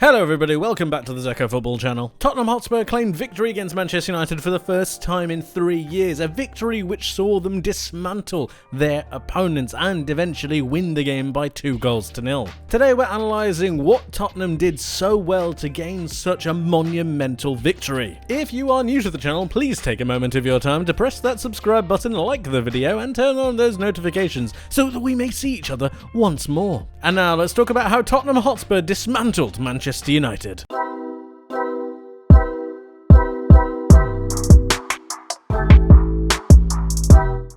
Hello everybody, welcome back to the Zekko football channel. Tottenham Hotspur claimed victory against Manchester United for the first time in 3 years, a victory which saw them dismantle their opponents and eventually win the game by 2-0. Today we're analysing what Tottenham did so well to gain such a monumental victory. If you are new to the channel, please take a moment of your time to press that subscribe button, like the video and turn on those notifications so that we may see each other once more. And now let's talk about how Tottenham Hotspur dismantled Manchester United.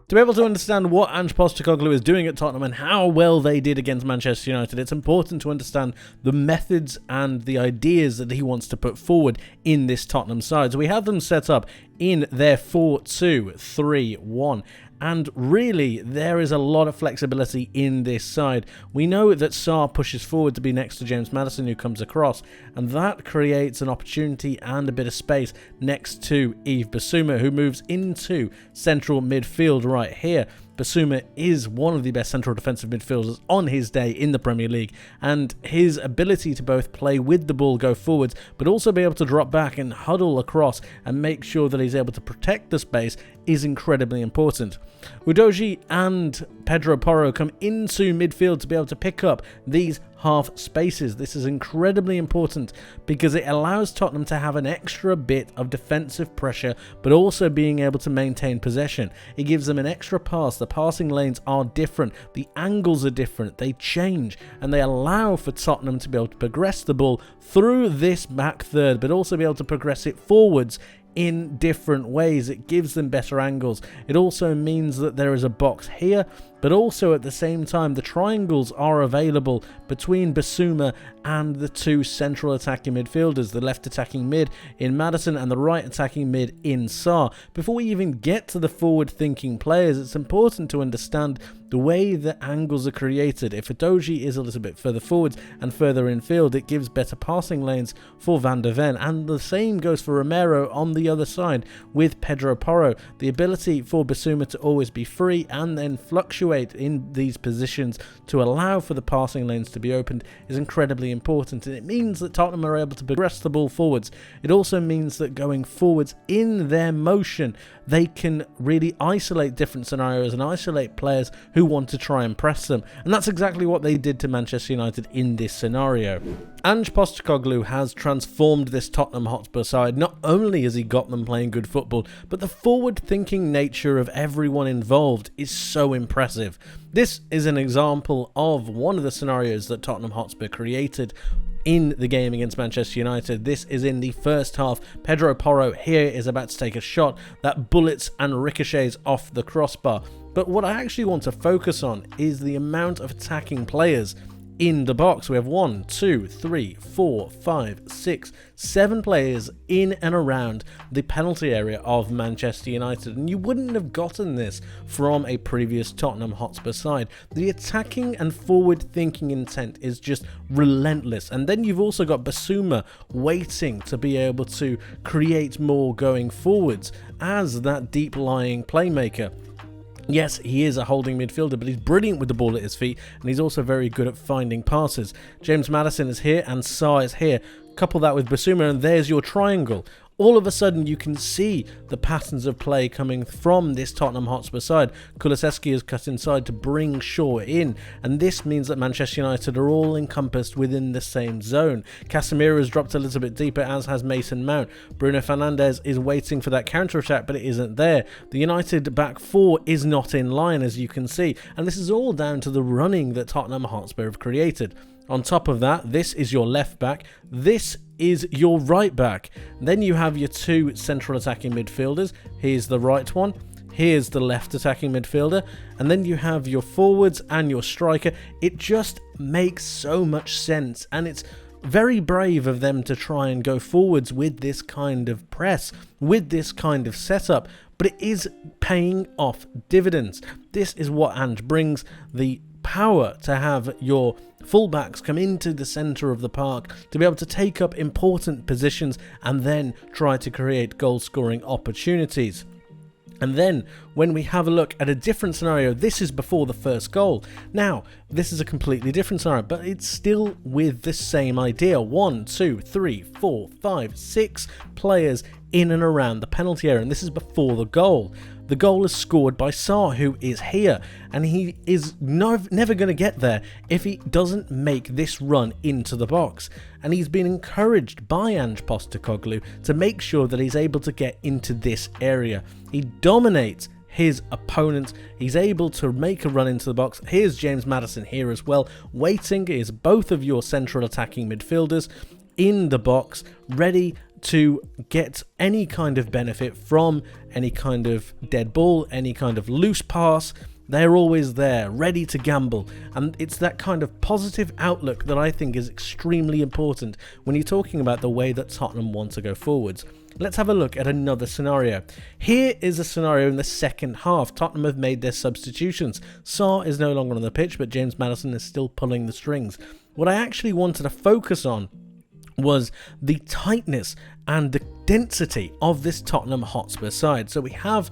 To be able to understand what Ange Postecoglou is doing at Tottenham and how well they did against Manchester United, it's important to understand the methods and the ideas that he wants to put forward in this Tottenham side. So we have them set up in their 4-2-3-1. And really, there is a lot of flexibility in this side. We know that Sarr pushes forward to be next to James Maddison, who comes across, and that creates an opportunity and a bit of space next to Yves Bissouma, who moves into central midfield right here. Bissouma is one of the best central defensive midfielders on his day in the Premier League, and his ability to both play with the ball, go forwards, but also be able to drop back and huddle across and make sure that he's able to protect the space is incredibly important. Udogie and Pedro Porro come into midfield to be able to pick up these half spaces. This is incredibly important because it allows Tottenham to have an extra bit of defensive pressure, but also being able to maintain possession. It gives them an extra pass. The passing lanes are different, the angles are different, they change, and they allow for Tottenham to be able to progress the ball through this back third, but also be able to progress it forwards in different ways. It gives them better angles. It also means that there is a box here, but also at the same time the triangles are available between Bissouma and the two central attacking midfielders, the left attacking mid in Maddison and the right attacking mid in Sarr. Before we even get to the forward thinking players, it's important to understand the way that angles are created. If Udogie is a little bit further forwards and further infield, it gives better passing lanes for Van der Ven, and the same goes for Romero on the other side with Pedro Porro. The ability for Bissouma to always be free and then fluctuate in these positions to allow for the passing lanes to be opened is incredibly important, and it means that Tottenham are able to progress the ball forwards. It also means that going forwards in their motion, they can really isolate different scenarios and isolate players who want to try and press them, and that's exactly what they did to Manchester United in this scenario. Ange Postecoglou has transformed this Tottenham Hotspur side. Not only has he got them playing good football, but the forward-thinking nature of everyone involved is so impressive. This is an example of one of the scenarios that Tottenham Hotspur created in the game against Manchester United. This is in the first half. Pedro Porro here is about to take a shot that bullets and ricochets off the crossbar. But what I actually want to focus on is the amount of attacking players in the box. We have 1, 2, 3, 4, 5, 6, 7 players in and around the penalty area of Manchester United, and you wouldn't have gotten this from a previous Tottenham Hotspur side. The attacking and forward thinking intent is just relentless, and then you've also got Bissouma waiting to be able to create more going forwards as that deep lying playmaker. Yes, he is a holding midfielder, but he's brilliant with the ball at his feet, and he's also very good at finding passes. James Maddison is here, and Sarr is here. Couple that with Bissouma, and there's your triangle. All of a sudden, you can see the patterns of play coming from this Tottenham Hotspur side. Kulusevski is cut inside to bring Shaw in, and this means that Manchester United are all encompassed within the same zone. Casemiro has dropped a little bit deeper, as has Mason Mount. Bruno Fernandes is waiting for that counter-attack, but it isn't there. The United back four is not in line, as you can see, and this is all down to the running that Tottenham Hotspur have created. On top of that, this is your left back, this is your right back. Then you have your two central attacking midfielders. Here's the right one, here's the left attacking midfielder, and then you have your forwards and your striker. It just makes so much sense, and it's very brave of them to try and go forwards with this kind of press, with this kind of setup, but it is paying off dividends. This is what Ange brings, the power to have your fullbacks come into the centre of the park to be able to take up important positions and then try to create goal scoring opportunities. And then when we have a look at a different scenario, this is before the first goal. Now, this is a completely different scenario, but it's still with the same idea. 1, 2, 3, 4, 5, 6 players in and around the penalty area, and this is before the goal. The goal is scored by Sarr, who is here, and he is never going to get there if he doesn't make this run into the box. And he's been encouraged by Ange Postecoglou to make sure that he's able to get into this area. He dominates his opponent. He's able to make a run into the box. Here's James Maddison here as well, waiting. Is both of your central attacking midfielders in the box, ready to get any kind of benefit from any kind of dead ball, any kind of loose pass. They're always there, ready to gamble. And it's that kind of positive outlook that I think is extremely important when you're talking about the way that Tottenham want to go forwards. Let's have a look at another scenario. Here is a scenario in the second half. Tottenham have made their substitutions. Sarr is no longer on the pitch, but James Maddison is still pulling the strings. What I actually wanted to focus on was the tightness and the density of this Tottenham Hotspur side. So we have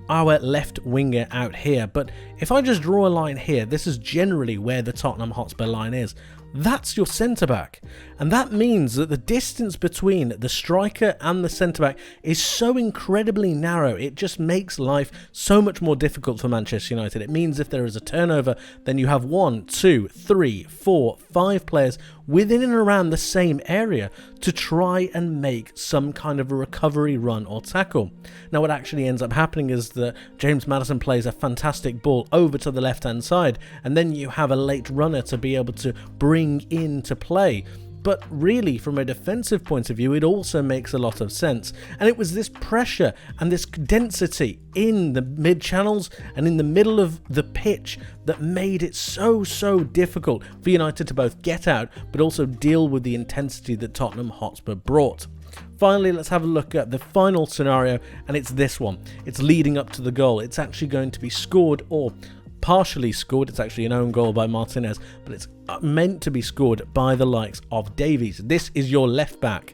our left winger out here, but if I just draw a line here, this is generally where the Tottenham Hotspur line is. That's your centre-back, and that means that the distance between the striker and the centre-back is so incredibly narrow. It just makes life so much more difficult for Manchester United. It means if there is a turnover, then you have 1, 2, 3, 4, 5 players within and around the same area to try and make some kind of a recovery run or tackle. Now what actually ends up happening is that James Maddison plays a fantastic ball over to the left hand side, and then you have a late runner to be able to bring into play. But really, from a defensive point of view, it also makes a lot of sense. And it was this pressure and this density in the mid-channels and in the middle of the pitch that made it so difficult for United to both get out, but also deal with the intensity that Tottenham Hotspur brought. Finally, let's have a look at the final scenario, and it's this one. It's leading up to the goal. It's actually going to be scored, or partially scored. It's actually an own goal by Martinez, but it's meant to be scored by the likes of Davies. This is your left back.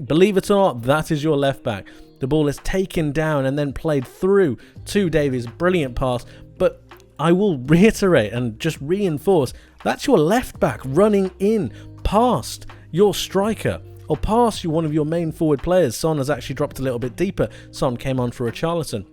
Believe it or not, that is your left back. The ball is taken down and then played through to Davies. Brilliant pass, but I will reiterate and just reinforce, that's your left back running in past your striker, or past one of your main forward players. Son has actually dropped a little bit deeper. Son came on for a Richarlison.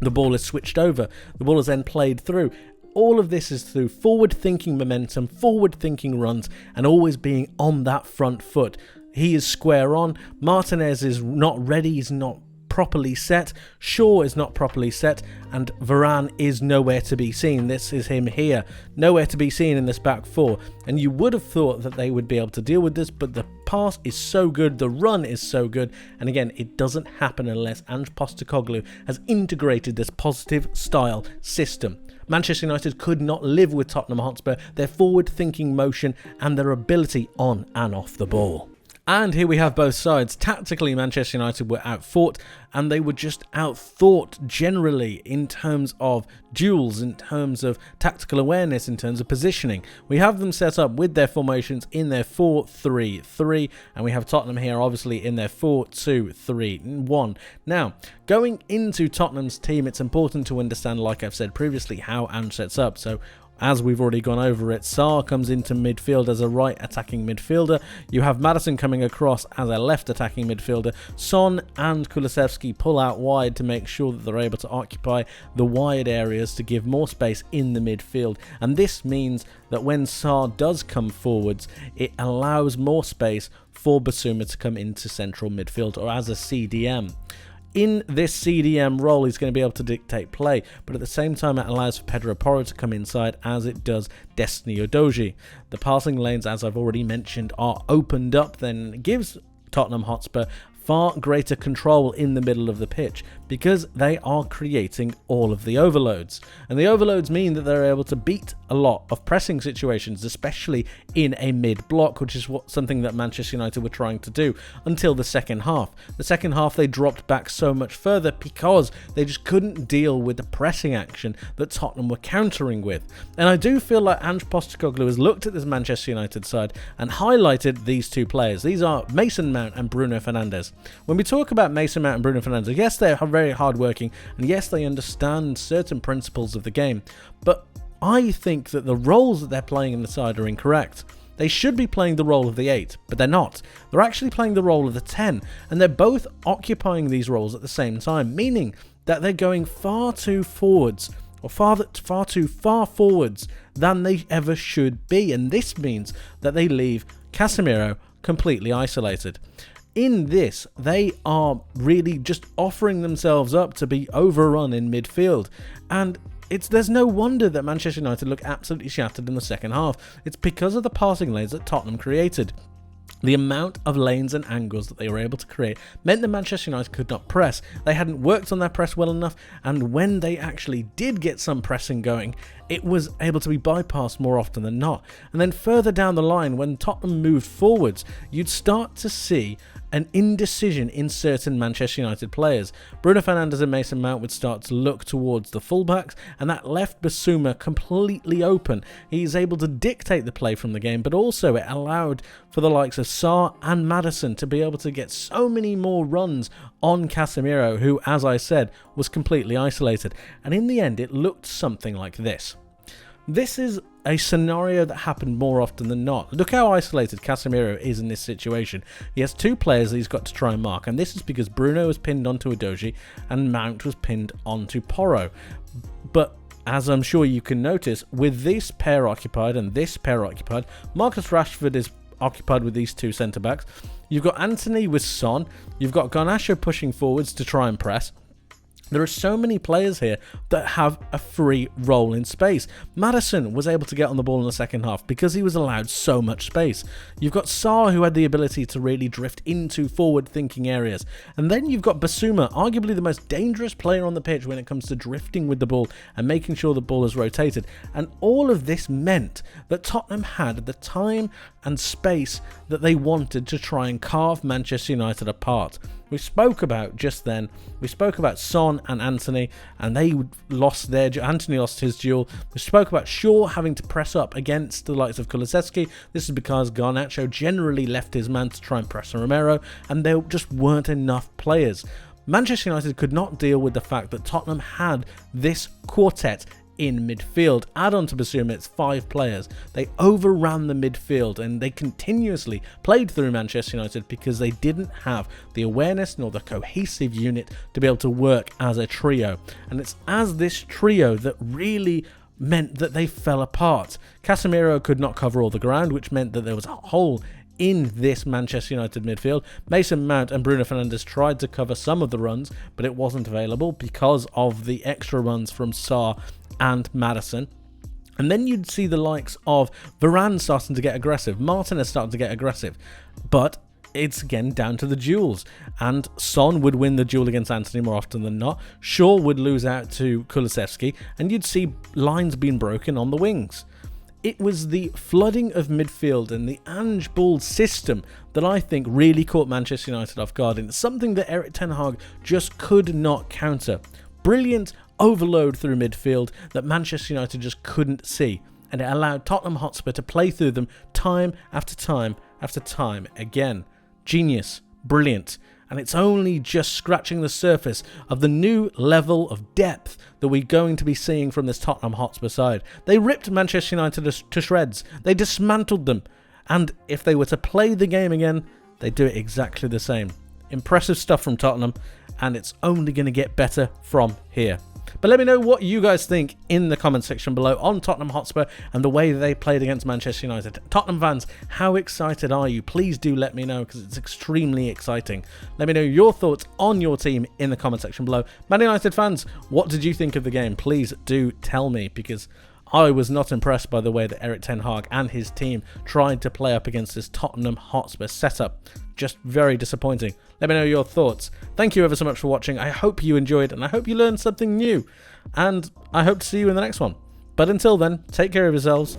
The ball is switched over. The ball is then played through. All of this is through forward-thinking momentum, forward-thinking runs, and always being on that front foot. He is square on. Martinez is not ready. He's not properly set. Shaw is not properly set. And Varane is nowhere to be seen. This is him here. Nowhere to be seen in this back four. And you would have thought that they would be able to deal with this, but the pass is so good, the run is so good, and again, it doesn't happen unless Ange Postecoglou has integrated this positive style system. Manchester United could not live with Tottenham Hotspur, their forward-thinking motion and their ability on and off the ball. And here we have both sides. Tactically, Manchester United were outfought, and they were just outthought generally in terms of duels, in terms of tactical awareness, in terms of positioning. We have them set up with their formations in their 4-3-3, and we have Tottenham here obviously in their 4-2-3-1. Now, going into Tottenham's team, it's important to understand, like I've said previously, how Ange sets up. So as we've already gone over it, Sarr comes into midfield as a right attacking midfielder. You have Maddison coming across as a left attacking midfielder. Son and Kulusevski pull out wide to make sure that they're able to occupy the wide areas to give more space in the midfield. And this means that when Sarr does come forwards, it allows more space for Basuma to come into central midfield or as a CDM. In this CDM role, he's going to be able to dictate play, but at the same time, it allows for Pedro Porro to come inside as it does Destiny Udogie. The passing lanes, as I've already mentioned, are opened up, then it gives Tottenham Hotspur far greater control in the middle of the pitch because they are creating all of the overloads. And the overloads mean that they're able to beat a lot of pressing situations, especially in a mid-block, which is something that Manchester United were trying to do until the second half. The second half, they dropped back so much further because they just couldn't deal with the pressing action that Tottenham were countering with. And I do feel like Ange Postecoglou has looked at this Manchester United side and highlighted these two players. These are Mason Mount and Bruno Fernandes. When we talk about Mason Mount and Bruno Fernandes, yes, they're very hardworking, and yes, they understand certain principles of the game, but I think that the roles that they're playing in the side are incorrect. They should be playing the role of the 8, but they're not. They're actually playing the role of the 10, and they're both occupying these roles at the same time, meaning that they're going far too forwards, or far too far forwards than they ever should be, and this means that they leave Casemiro completely isolated. In this, they are really just offering themselves up to be overrun in midfield, and there's no wonder that Manchester United look absolutely shattered in the second half. It's because of the passing lanes that Tottenham created. The amount of lanes and angles that they were able to create meant that Manchester United could not press. They hadn't worked on their press well enough, and when they actually did get some pressing going, it was able to be bypassed more often than not. And then further down the line, when Tottenham moved forwards, you'd start to see an indecision in certain Manchester United players. Bruno Fernandes and Mason Mount would start to look towards the fullbacks, and that left Bissouma completely open. He's able to dictate the play from the game, but also it allowed for the likes of Sarr and Maddison to be able to get so many more runs on Casemiro, who, as I said, was completely isolated. And in the end, it looked something like this. This is a scenario that happened more often than not. Look how isolated Casemiro is in this situation. He has two players that he's got to try and mark, and this is because Bruno was pinned onto Udogie and Mount was pinned onto Porro. But as I'm sure you can notice, with this pair occupied and this pair occupied, Marcus Rashford is occupied with these two centre-backs. You've got Anthony with Son. You've got Garnacho pushing forwards to try and press. There are so many players here that have a free role in space. Maddison was able to get on the ball in the second half because he was allowed so much space. You've got Sarr, who had the ability to really drift into forward-thinking areas. And then you've got Bissouma, arguably the most dangerous player on the pitch when it comes to drifting with the ball and making sure the ball is rotated. And all of this meant that Tottenham had the time and space that they wanted to try and carve Manchester United apart. We spoke about just then, we spoke about Son and Anthony, and they lost their, Anthony lost his duel. We spoke about Shaw having to press up against the likes of Kulusevski. This is because Garnacho generally left his man to try and press on Romero, and there just weren't enough players. Manchester United could not deal with the fact that Tottenham had this quartet in midfield. Add on to Bissouma, it's 5 players. They overran the midfield and they continuously played through Manchester United because they didn't have the awareness nor the cohesive unit to be able to work as a trio. And it's as this trio that really meant that they fell apart. Casemiro could not cover all the ground, which meant that there was a hole in this Manchester United midfield. Mason Mount and Bruno Fernandes tried to cover some of the runs, but it wasn't available because of the extra runs from Sarr and Maddison. And then you'd see the likes of Varane starting to get aggressive, Martinez starting to get aggressive, but it's again down to the duels, and Son would win the duel against Anthony more often than not. Shaw would lose out to Kulusevski, and you'd see lines being broken on the wings. It was the flooding of midfield and the Ange Ball system that I think really caught Manchester United off guard, and it's something that Erik ten Hag just could not counter. Brilliant overload through midfield that Manchester United just couldn't see, and it allowed Tottenham Hotspur to play through them time after time after time again. Genius, brilliant, and it's only just scratching the surface of the new level of depth that we're going to be seeing from this Tottenham Hotspur side. They ripped Manchester United to shreds, they dismantled them, and if they were to play the game again, they'd do it exactly the same. Impressive stuff from Tottenham, and it's only going to get better from here. But let me know what you guys think in the comment section below on Tottenham Hotspur and the way they played against Manchester United. Tottenham fans, how excited are you? Please do let me know, because it's extremely exciting. Let me know your thoughts on your team in the comment section below. Man United fans, what did you think of the game? Please do tell me, because I was not impressed by the way that Erik ten Hag and his team tried to play up against this Tottenham Hotspur setup. Just very disappointing. Let me know your thoughts. Thank you ever so much for watching. I hope you enjoyed, and I hope you learned something new. And I hope to see you in the next one. But until then, take care of yourselves.